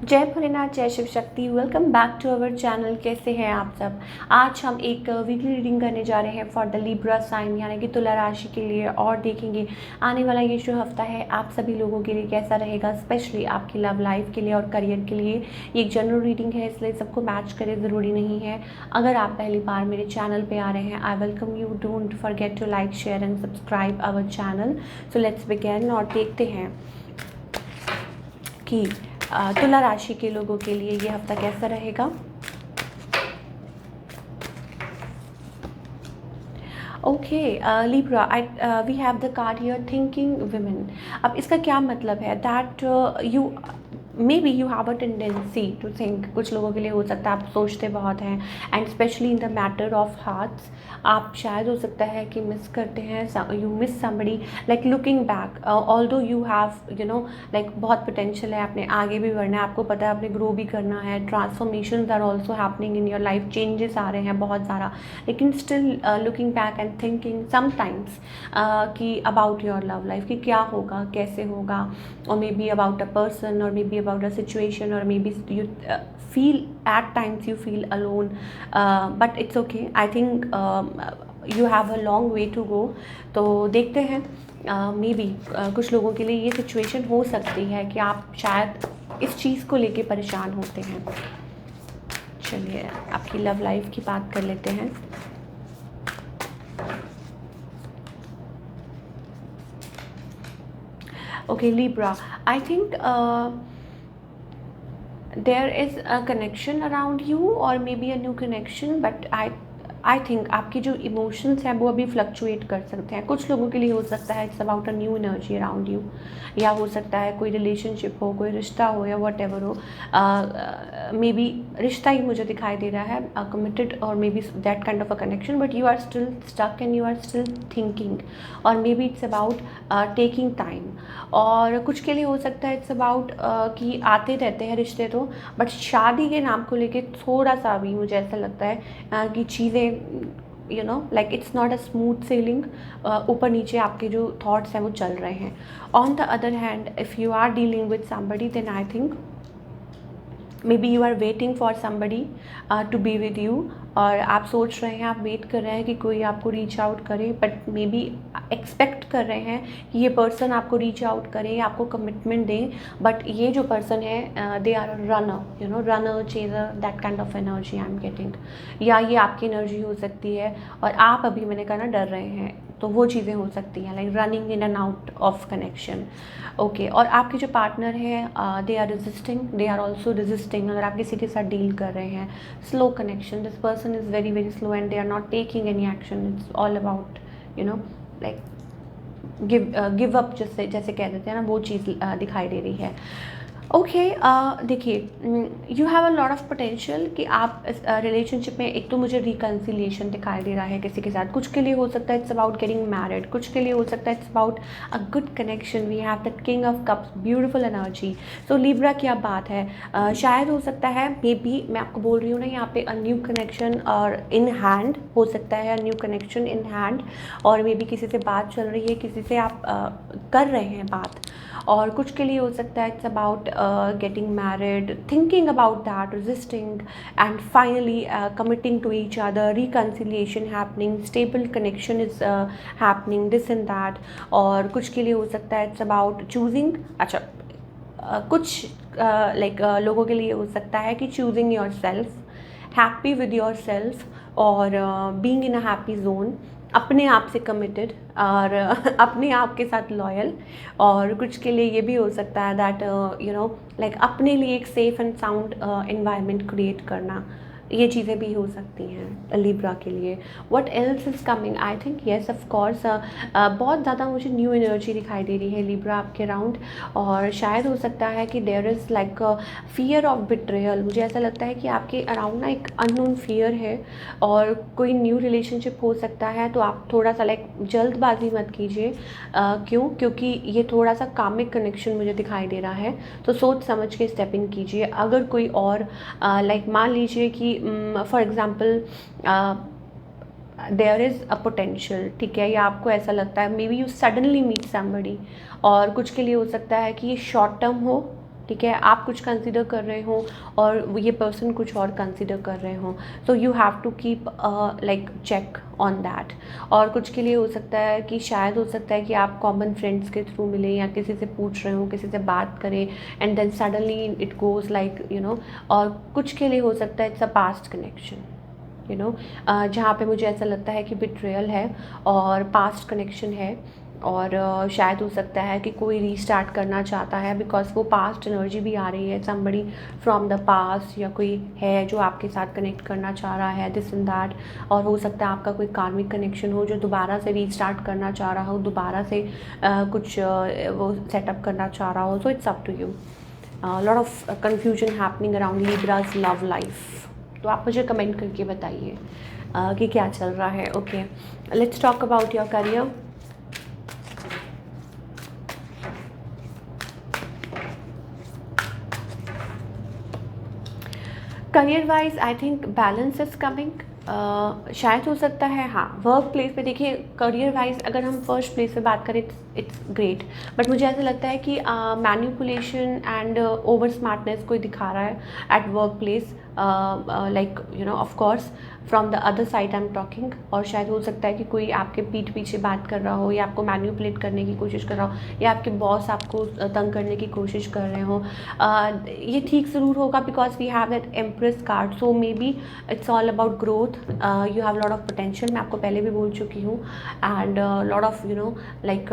जय भोलेनाथ, जय Shiv Shakti. Welcome back to our channel. कैसे हैं आप सब। आज हम एक वीकली रीडिंग करने जा रहे हैं फॉर द लिब्रा साइन यानी कि तुला राशि के लिए, और देखेंगे आने वाला ये जो हफ्ता है आप सभी लोगों के लिए कैसा रहेगा, स्पेशली आपकी लव लाइफ के लिए और करियर के लिए। ये एक जनरल रीडिंग है, इसलिए सबको मैच करे ज़रूरी नहीं है। अगर आप पहली बार मेरे चैनल पर आ रहे हैं, I welcome you. Don't forget to like, share and subscribe our channel. So let's begin और देखते हैं कि तुला राशि के लोगों के लिए ये हफ्ता कैसा रहेगा। Okay Libra, we have the card here thinking women. अब इसका क्या मतलब है that you may be you have a tendency to think. कुछ लोगों के लिए हो सकता है आप सोचते बहुत हैं, and specially in the matter of hearts. आप शायद हो सकता है कि मिस करते हैं, you miss somebody, like looking back although you have like बहुत पोटेंशियल है, आपने आगे भी बढ़ना है, आपको पता है आपने ग्रो भी करना है, transformation are also happening in your life, changes आ रहे हैं बहुत सारा, लेकिन still looking back and thinking sometimes कि अबाउट योर लव लाइफ कि क्या होगा, कैसे होगा, or maybe about a person, or maybe about a situation, or maybe you feel at times you feel alone, but it's okay. I think you have a long way to go. तो देखते हैं may be कुछ लोगों के लिए ये situation हो सकती है कि आप शायद इस चीज़ को लेके परेशान होते हैं। चलिए आपकी लव लाइफ की बात कर लेते हैं। Okay, Libra, I think there is a connection around you, or maybe a new connection, but I think आपके जो इमोशंस हैं वो अभी फ्लक्चुएट कर सकते हैं। कुछ लोगों के लिए हो सकता है it's about a new energy around you, या हो सकता है कोई रिलेशनशिप हो, कोई रिश्ता हो, या वट एवर हो। मे बी रिश्ता ही मुझे दिखाई दे रहा है, कमिटेड, और maybe that kind of a connection, but you are still stuck and you are still thinking, और may be it's about taking time. और कुछ के लिए हो सकता है इट्स अबाउट कि आते रहते हैं रिश्ते तो, बट शादी के नाम को लेके थोड़ा सा अभी मुझे ऐसा लगता है कि चीज़ें like it's not a smooth selling, ऊपर नीचे आपके जो थॉट्स हैं वो चल रहे हैं। On the other hand, if you are dealing with somebody, then I think may be you are waiting for somebody to be with you, और आप सोच रहे हैं, आप वेट कर रहे हैं कि कोई आपको रीच आउट करे, बट मे बी एक्सपेक्ट कर रहे हैं कि ये पर्सन आपको रीच आउट करे, आपको कमिटमेंट दें, बट ये जो पर्सन है they are runner, runner chaser, that kind of energy I am getting. या ये आपकी एनर्जी हो सकती है और आप अभी मैंने कहा ना डर रहे हैं, तो वो चीज़ें हो सकती हैं, like running in and out of connection. Okay, और आपके जो पार्टनर हैं they are resisting, they are also resisting. अगर आप किसी के साथ डील कर रहे हैं, slow connection, this person is very very slow and they are not taking any action. It's all about like give up, जैसे कह देते हैं ना, वो चीज़ दिखाई दे रही है। ओके, देखिए you have a lot of potential कि आप इस रिलेशनशिप में, एक तो मुझे रिकन्सिलिएशन दिखाई दे रहा है किसी के साथ। कुछ के लिए हो सकता है इट्स अबाउट गेटिंग मैरिड, कुछ के लिए हो सकता है it's about a good connection. We have the king of cups, beautiful energy. So Libra की अब बात है, शायद हो सकता है, मे बी मैं आपको बोल रही हूँ ना यहाँ पे, अ न्यू कनेक्शन और इन हैंड हो सकता है, a new connection in hand, और मे बी किसी से बात चल रही है, किसी से आप कर रहे हैं बात। और कुछ के लिए हो सकता है it's about getting married, thinking about that, resisting, and finally committing to each other, reconciliation happening, stable connection is happening, this and that. और कुछ के लिए हो सकता है it's about choosing, अच्छा कुछ लोगों के लिए हो सकता है कि choosing yourself, happy with yourself, और being in a happy zone, अपने आप से कमिटेड, और अपने आप के साथ लॉयल। और कुछ के लिए ये भी हो सकता है दैट लाइक अपने लिए एक safe and sound environment create करना, ये चीज़ें भी हो सकती हैं लिब्रा के लिए। What else is coming, I think yes of course, बहुत ज़्यादा मुझे न्यू एनर्जी दिखाई दे रही है लिब्रा आपके अराउंड, और शायद हो सकता है कि there is like fear of betrayal. मुझे ऐसा लगता है कि आपके अराउंड ना एक अननोन फियर है, और कोई न्यू रिलेशनशिप हो सकता है, तो आप थोड़ा सा लाइक जल्दबाजी मत कीजिए। क्यों? क्योंकि ये थोड़ा सा कामिक कनेक्शन मुझे दिखाई दे रहा है, तो सोच समझ के स्टेपिंग कीजिए। अगर कोई और लाइक मान लीजिए कि for example there is a potential, ठीक है, या आपको ऐसा लगता है may be you suddenly meet somebody, और कुछ के लिए हो सकता है कि ये शॉर्ट टर्म हो, ठीक है, आप कुछ कंसिडर कर रहे हो और ये पर्सन कुछ और कंसिडर कर रहे हो, so you have to keep like check on that. और कुछ के लिए हो सकता है कि शायद हो सकता है कि आप कॉमन फ्रेंड्स के थ्रू मिलें या किसी से पूछ रहे हो, किसी से बात करें, and then suddenly it goes like you know. और कुछ के लिए हो सकता है it's a past connection, you know, जहाँ पे मुझे ऐसा लगता है कि बिट्रेयल है और पास्ट कनेक्शन है। और शायद हो सकता है कि कोई रीस्टार्ट करना चाहता है, बिकॉज वो पास्ट एनर्जी भी आ रही है, समबडी फ्रॉम द पास्ट, या कोई है जो आपके साथ कनेक्ट करना चाह रहा है, दिस एंड दैट। और हो सकता है आपका कोई कार्मिक कनेक्शन हो जो दोबारा से रीस्टार्ट करना चाह रहा हो, दोबारा से कुछ वो सेटअप करना चाह रहा हो। So it's up to you. Lot of confusion happening around Libra's love life. तो आप मुझे कमेंट करके बताइए कि क्या चल रहा है। Okay, let's talk about your career. Career wise I think balance is coming. शायद हो सकता है, हाँ, वर्क प्लेस पे देखिए, करियर वाइज अगर हम फर्स्ट प्लेस पे बात करें इट्स ग्रेट, बट मुझे ऐसा लगता है कि मैनिपुलेशन एंड ओवर स्मार्टनेस कोई दिखा रहा है at work place, like you no, of course from the other side I am talking. और शायद हो सकता है कि कोई आपके पीठ पीछे बात कर रहा हो, या आपको मैनिपुलेट करने की कोशिश कर रहा हो, या आपके बॉस आपको तंग करने की कोशिश कर रहे हो। ये ठीक ज़रूर होगा because we have that empress card, so may B it's all about growth. You have lot of potential, मैं आपको पहले भी बोल चुकी हूँ, and lot of you know like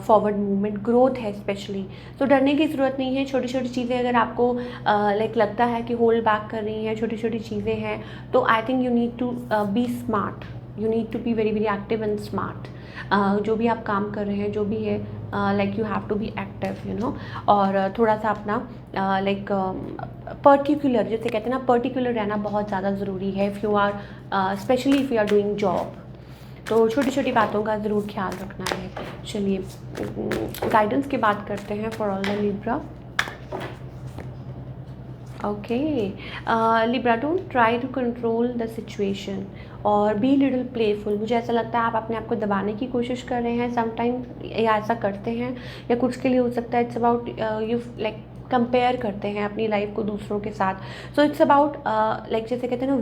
forward movement, growth है स्पेशली। तो डरने की ज़रूरत नहीं है। छोटी छोटी चीज़ें अगर आपको लाइक लगता है कि होल्ड बैक कर रही हैं, छोटी छोटी चीज़ें हैं, तो I think you need to be smart, you need to be very very active and smart. जो भी आप काम कर रहे हैं, जो भी है, like you have to be active, you know. और थोड़ा सा अपना लाइक पर्टिकुलर, जैसे कहते हैं ना, पर्टिकुलर रहना बहुत ज़्यादा ज़रूरी है if you are specially if you are doing job. तो छोटी छोटी बातों का ज़रूर ख्याल रखना है। चलिए गाइडेंस की बात करते हैं for all the Libra. Okay, Libra, don't try to control the situation और बी लिटिल प्लेफुल। मुझे ऐसा लगता है आप अपने आप को दबाने की कोशिश कर रहे हैं समटाइम, या ऐसा करते हैं, या कुछ के लिए हो सकता है it's about you like compare करते हैं अपनी लाइफ को दूसरों के साथ। सो इट्स अबाउट लाइक जैसे कहते हैं ना,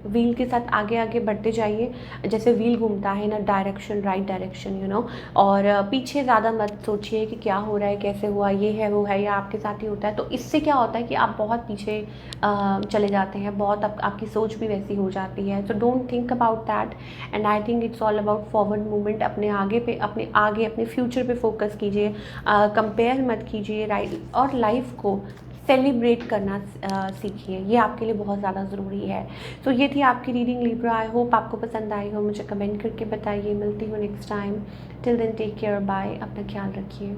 व्हील के साथ आगे आगे बढ़ते जाइए, जैसे व्हील घूमता है ना, direction, right direction, you know. और पीछे ज़्यादा मत सोचिए कि क्या हो रहा है, कैसे हुआ, ये है वो है, या आपके साथ ही होता है। तो इससे क्या होता है कि आप बहुत पीछे चले जाते हैं, बहुत आपकी सोच भी वैसी हो जाती है। So don't think about that, and I think it's all about forward movement. अपने आगे अपने फ्यूचर पे फोकस कीजिए, कंपेयर मत कीजिए, राइट। और लाइफ को सेलिब्रेट करना सीखिए, ये आपके लिए बहुत ज़्यादा ज़रूरी है। तो ये थी आपकी रीडिंग लिब्रा। आई होप आपको पसंद आई हो, मुझे कमेंट करके बताइए। मिलती हूँ next time, till then take care, bye, अपना ख्याल रखिए।